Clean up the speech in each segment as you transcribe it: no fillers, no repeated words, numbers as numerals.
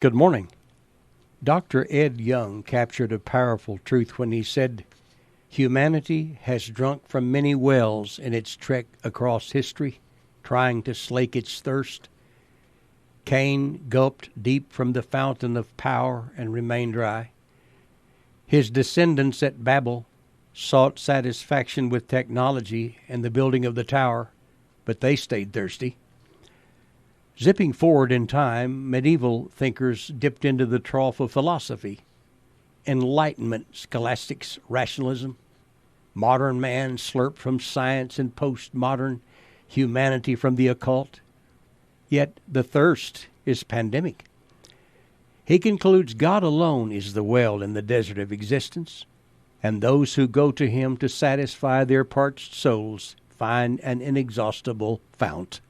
Good morning. Dr. Ed Young captured a powerful truth when he said, "Humanity has drunk from many wells in its trek across history, trying to slake its thirst. Cain gulped deep from the fountain of power and remained dry. His descendants at Babel sought satisfaction with technology and the building of the tower, but they stayed thirsty." Zipping forward in time, medieval thinkers dipped into the trough of philosophy. Enlightenment scholastics rationalism. Modern man slurped from science and postmodern humanity from the occult. Yet the thirst is pandemic. He concludes God alone is the well in the desert of existence, and those who go to him to satisfy their parched souls find an inexhaustible fount.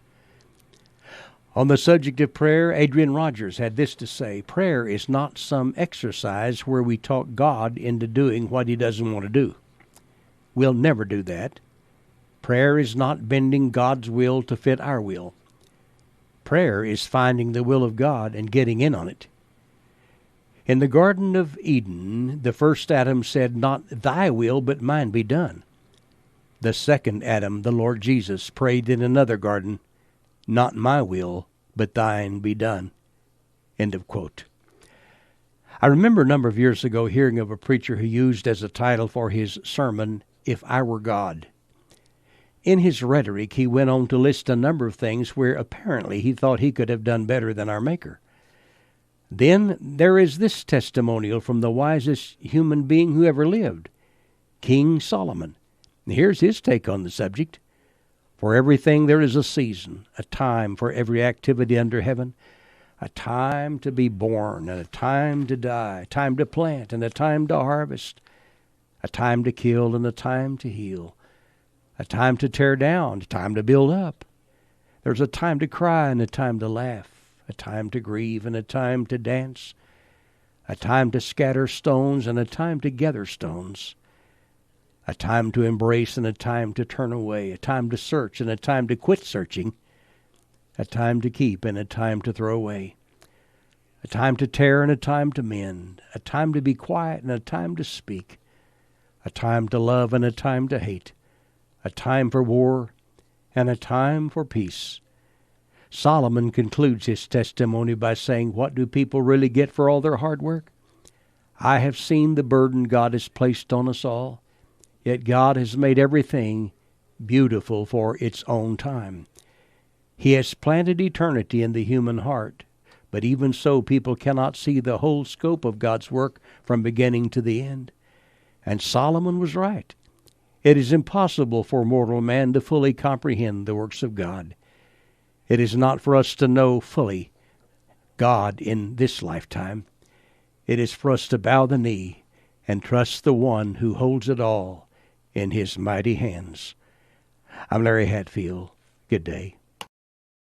On the subject of prayer, Adrian Rogers had this to say: "Prayer is not some exercise where we talk God into doing what he doesn't want to do. We'll never do that. Prayer is not bending God's will to fit our will. Prayer is finding the will of God and getting in on it." In the Garden of Eden, the first Adam said, "Not thy will, but mine be done." The second Adam, the Lord Jesus, prayed in another garden, "Not my will, but thine be done." End of quote. I remember a number of years ago hearing of a preacher who used as a title for his sermon, "If I Were God." In his rhetoric, he went on to list a number of things where apparently he thought he could have done better than our Maker. Then there is this testimonial from the wisest human being who ever lived, King Solomon. Here's his take on the subject. "For everything there is a season, a time for every activity under heaven, a time to be born and a time to die, a time to plant and a time to harvest, a time to kill and a time to heal, a time to tear down, a time to build up. There's a time to cry and a time to laugh, a time to grieve and a time to dance, a time to scatter stones and a time to gather stones, a time to embrace and a time to turn away, a time to search and a time to quit searching, a time to keep and a time to throw away, a time to tear and a time to mend, a time to be quiet and a time to speak, a time to love and a time to hate, a time for war and a time for peace." Solomon concludes his testimony by saying, "What do people really get for all their hard work? I have seen the burden God has placed on us all. Yet God has made everything beautiful for its own time. He has planted eternity in the human heart, but even so people cannot see the whole scope of God's work from beginning to the end." And Solomon was right. It is impossible for mortal man to fully comprehend the works of God. It is not for us to know fully God in this lifetime. It is for us to bow the knee and trust the one who holds it all in his mighty hands. I'm Larry Hatfield. Good day.